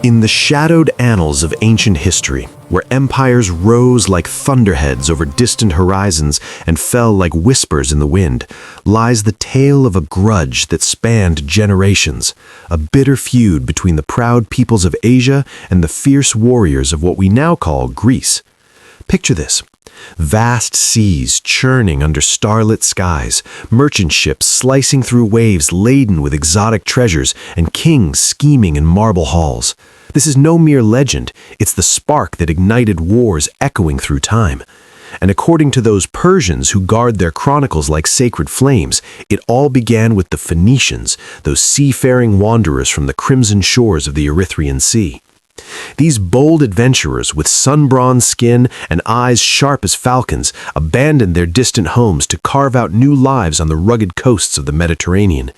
In the shadowed annals of ancient history, where empires rose like thunderheads over distant horizons and fell like whispers in the wind, lies the tale of a grudge that spanned generations, a bitter feud between the proud peoples of Asia and the fierce warriors of what we now call Greece. Picture this. Vast seas churning under starlit skies, merchant ships slicing through waves laden with exotic treasures, and kings scheming in marble halls. This is no mere legend, it's the spark that ignited wars echoing through time. And according to those Persians who guard their chronicles like sacred flames, it all began with the Phoenicians, those seafaring wanderers from the crimson shores of the Erythraean Sea. These bold adventurers with sun-bronzed skin and eyes sharp as falcons abandoned their distant homes to carve out new lives on the rugged coasts of the Mediterranean.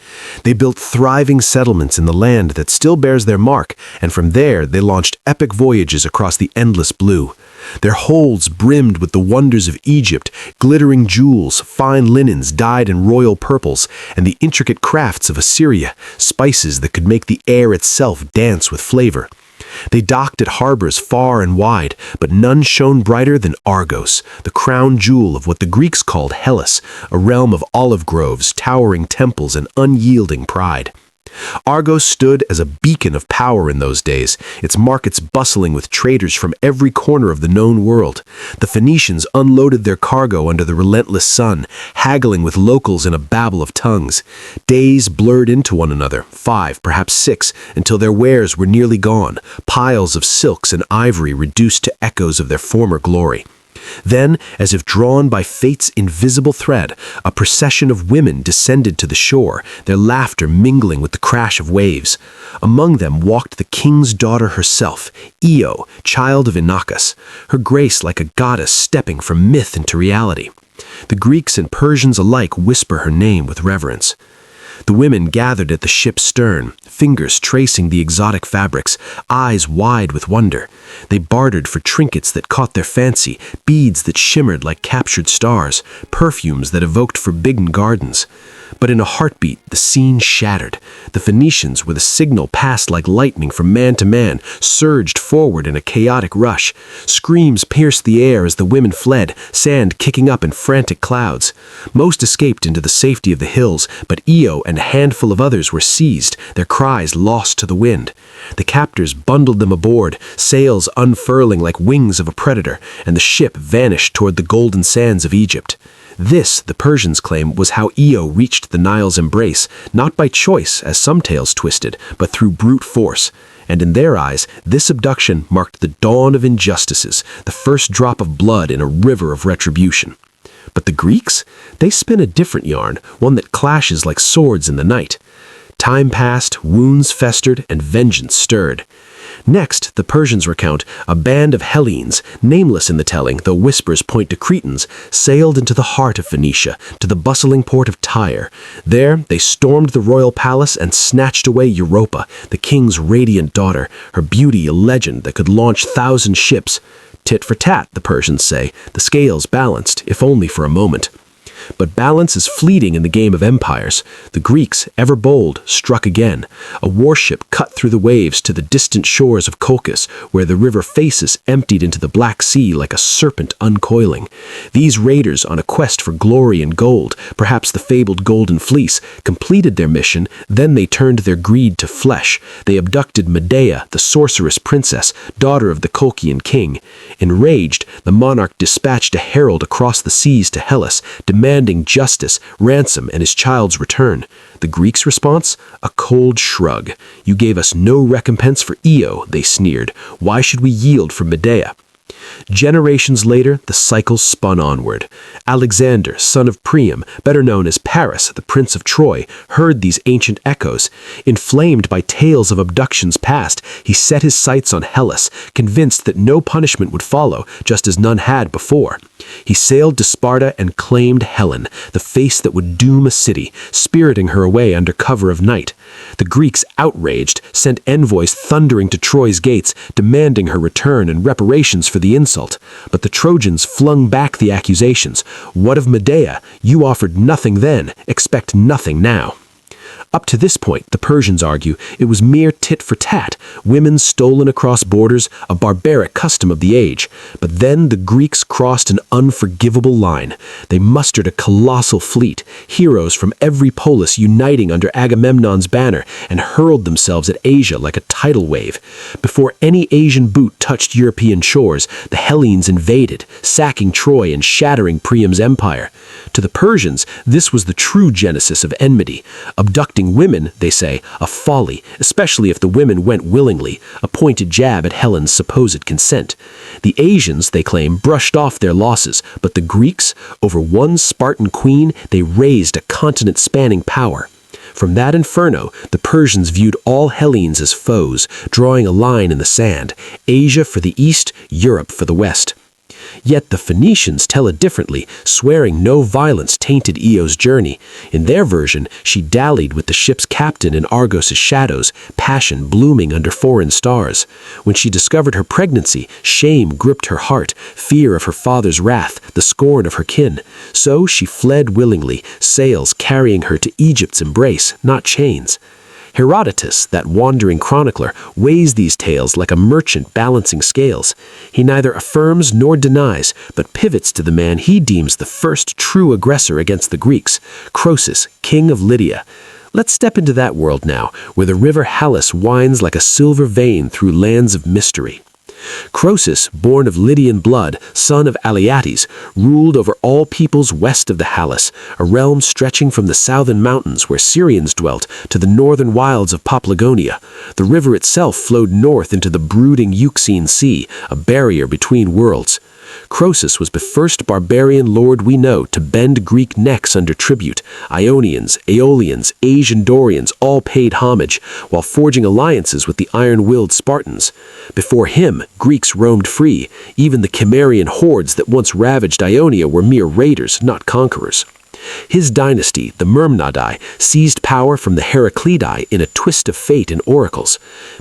They built thriving settlements in the land that still bears their mark, and from there they launched epic voyages across the endless blue. Their holds brimmed with the wonders of Egypt, glittering jewels, fine linens dyed in royal purples, and the intricate crafts of Assyria, spices that could make the air itself dance with flavor. They docked at harbors far and wide, but none shone brighter than Argos, the crown jewel of what the Greeks called Hellas, a realm of olive groves, towering temples, and unyielding pride. Argos stood as a beacon of power in those days, its markets bustling with traders from every corner of the known world. The Phoenicians unloaded their cargo under the relentless sun, haggling with locals in a babel of tongues. Days blurred into one another, 5, perhaps 6, until their wares were nearly gone, piles of silks and ivory reduced to echoes of their former glory. Then, as if drawn by fate's invisible thread, a procession of women descended to the shore, their laughter mingling with the crash of waves. Among them walked the king's daughter herself, Io, child of Inachus, her grace like a goddess stepping from myth into reality. The Greeks and Persians alike whisper her name with reverence. The women gathered at the ship's stern, fingers tracing the exotic fabrics, eyes wide with wonder. They bartered for trinkets that caught their fancy, beads that shimmered like captured stars, perfumes that evoked forbidden gardens. But in a heartbeat, the scene shattered. The Phoenicians, with a signal passed like lightning from man to man, surged forward in a chaotic rush. Screams pierced the air as the women fled, sand kicking up in frantic clouds. Most escaped into the safety of the hills, but Io and a handful of others were seized, their cries lost to the wind. The captors bundled them aboard, sails unfurling like wings of a predator, and the ship vanished toward the golden sands of Egypt. This, the Persians claim, was how Io reached the Nile's embrace, not by choice, as some tales twisted, but through brute force. And in their eyes, this abduction marked the dawn of injustices, the first drop of blood in a river of retribution. But the Greeks? They spin a different yarn, one that clashes like swords in the night. Time passed, wounds festered, and vengeance stirred. Next, the Persians recount, a band of Hellenes, nameless in the telling, though whispers point to Cretans, sailed into the heart of Phoenicia, to the bustling port of Tyre. There, they stormed the royal palace and snatched away Europa, the king's radiant daughter, her beauty a legend that could launch 1,000 ships. Tit for tat, the Persians say, the scales balanced, if only for a moment. But balance is fleeting in the game of empires. The Greeks, ever bold, struck again. A warship cut through the waves to the distant shores of Croesus, where the river Phasis emptied into the Black Sea like a serpent uncoiling. These raiders, on a quest for glory and gold, perhaps the fabled Golden Fleece, completed their mission, then they turned their greed to flesh. They abducted Medea, the sorceress princess, daughter of the Colchian king. Enraged, the monarch dispatched a herald across the seas to Hellas, demanding justice, ransom, and his child's return. The Greeks' response? A cold shrug. You gave us no recompense for Io, they sneered. Why should we yield for Medea? Generations later, the cycle spun onward. Alexander, son of Priam, better known as Paris, the Prince of Troy, heard these ancient echoes. Inflamed by tales of abductions past, he set his sights on Hellas, convinced that no punishment would follow, just as none had before. He sailed to Sparta and claimed Helen, the face that would doom a city, spiriting her away under cover of night. The Greeks, outraged, sent envoys thundering to Troy's gates, demanding her return and reparations for the insult. But the Trojans flung back the accusations. What of Medea? You offered nothing then, expect nothing now. Up to this point, the Persians argue, it was mere tit for tat, women stolen across borders, a barbaric custom of the age. But then the Greeks crossed an unforgivable line. They mustered a colossal fleet, heroes from every polis uniting under Agamemnon's banner, and hurled themselves at Asia like a tidal wave. Before any Asian boot touched European shores, the Hellenes invaded, sacking Troy and shattering Priam's empire. To the Persians, this was the true genesis of enmity. Abducting women, they say, a folly, especially if the women went willingly, a pointed jab at Helen's supposed consent. The Asians, they claim, brushed off their losses, but the Greeks, over one Spartan queen, they raised a continent-spanning power. From that inferno, the Persians viewed all Hellenes as foes, drawing a line in the sand, Asia for the east, Europe for the west. Yet the Phoenicians tell it differently, swearing no violence tainted Io's journey. In their version, she dallied with the ship's captain in Argos's shadows, passion blooming under foreign stars. When she discovered her pregnancy, shame gripped her heart, fear of her father's wrath, the scorn of her kin. So she fled willingly, sails carrying her to Egypt's embrace, not chains. Herodotus, that wandering chronicler, weighs these tales like a merchant balancing scales. He neither affirms nor denies, but pivots to the man he deems the first true aggressor against the Greeks, Croesus, king of Lydia. Let's step into that world now, where the river Halys winds like a silver vein through lands of mystery. Croesus, born of Lydian blood, son of Alyattes, ruled over all peoples west of the Halys, a realm stretching from the southern mountains where Syrians dwelt to the northern wilds of Paphlagonia. The river itself flowed north into the brooding Euxine Sea, a barrier between worlds. Croesus was the first barbarian lord we know to bend Greek necks under tribute. Ionians, Aeolians, Asian Dorians all paid homage, while forging alliances with the iron-willed Spartans. Before him, Greeks roamed free. Even the Cimmerian hordes that once ravaged Ionia were mere raiders, not conquerors. His dynasty, the Myrmidai, seized power from the Heraclidai in a twist of fate and oracles.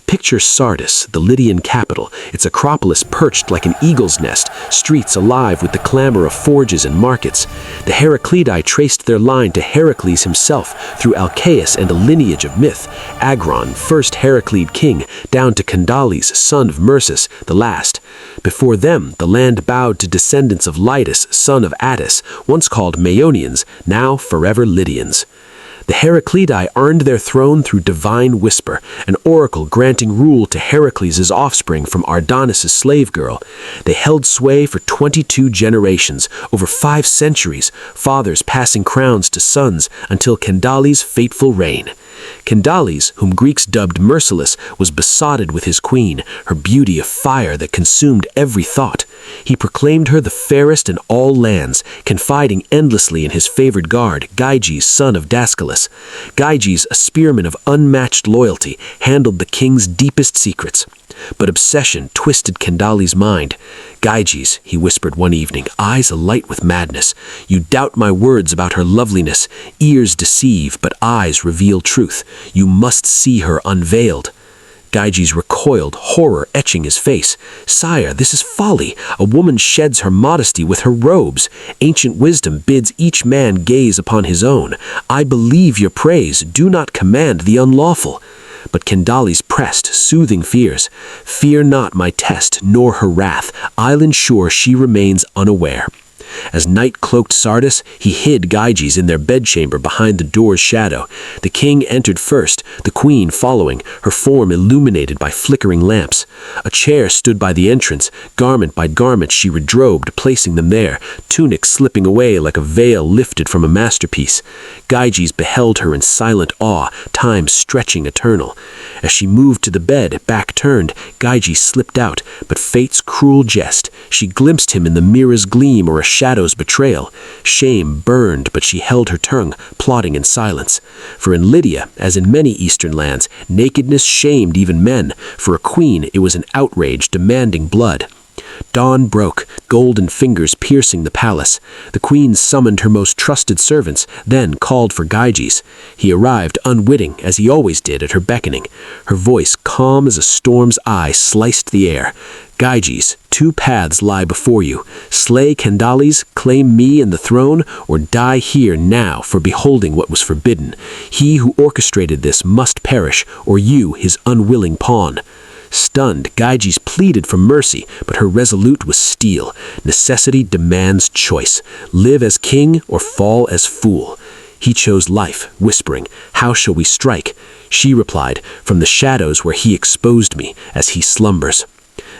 Picture Sardis, the Lydian capital, its acropolis perched like an eagle's nest, streets alive with the clamor of forges and markets. The Heraclidai traced their line to Heracles himself through Alcaeus and a lineage of myth, Agron, first Heraclid king, down to Candales, son of Myrsus, the last. Before them, the land bowed to descendants of Lytus, son of Attis, once called Maeonians, now forever Lydians. The Heraclidai earned their throne through divine whisper, an oracle granting rule to Heracles' offspring from Ardonis' slave girl. They held sway for 22 generations, over 5 centuries, fathers passing crowns to sons until Candales' fateful reign. Candales, whom Greeks dubbed merciless, was besotted with his queen, her beauty a fire that consumed every thought. He proclaimed her the fairest in all lands, confiding endlessly in his favored guard, Gyges, son of Dascylus. Gyges, a spearman of unmatched loyalty, handled the king's deepest secrets. But obsession twisted Candales' mind. "Gyges," he whispered one evening, eyes alight with madness, "you doubt my words about her loveliness. Ears deceive, but eyes reveal truth. You must see her unveiled." Gyges recoiled, horror etching his face. "Sire, this is folly. A woman sheds her modesty with her robes. Ancient wisdom bids each man gaze upon his own. I believe your praise. Do not command the unlawful." But Candales pressed, soothing fears. "Fear not my test, nor her wrath. I'll ensure she remains unaware." As night cloaked Sardis, he hid Gyges in their bedchamber behind the door's shadow. The king entered first, the queen following, her form illuminated by flickering lamps. A chair stood by the entrance. Garment by garment she redrobed, placing them there, tunic slipping away like a veil lifted from a masterpiece. Gyges beheld her in silent awe, time stretching eternal. As she moved to the bed, back turned, Gyges slipped out, but fate's cruel jest. She glimpsed him in the mirror's gleam or a shadow's betrayal. Shame burned, but she held her tongue, plotting in silence. For in Lydia, as in many eastern lands, nakedness shamed even men. For a queen, it was an outrage demanding blood. Dawn broke, golden fingers piercing the palace. The queen summoned her most trusted servants, then called for Gyges. He arrived unwitting, as he always did, at her beckoning. Her voice, calm as a storm's eye, sliced the air. Gyges, 2 paths lie before you. Slay Candales, claim me and the throne, or die here now for beholding what was forbidden. He who orchestrated this must perish, or you, his unwilling pawn. Stunned, Gyges pleaded for mercy, but her resolute was steel. Necessity demands choice. Live as king or fall as fool. He chose life, whispering, "How shall we strike?" She replied, "From the shadows where he exposed me, as he slumbers."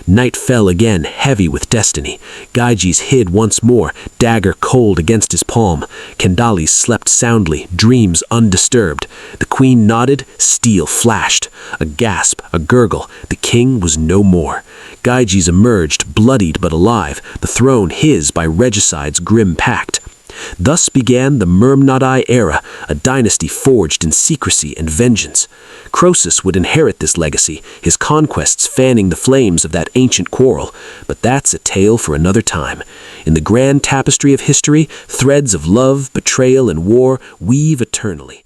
Night fell again, heavy with destiny. Gyges hid once more, dagger cold against his palm. Candales slept soundly, dreams undisturbed. The queen nodded, steel flashed. A gasp, a gurgle, the king was no more. Gyges emerged, bloodied but alive, the throne his by regicide's grim pact. Thus began the Myrmidai era, a dynasty forged in secrecy and vengeance. Croesus would inherit this legacy, his conquests fanning the flames of that ancient quarrel. But that's a tale for another time. In the grand tapestry of history, threads of love, betrayal, and war weave eternally.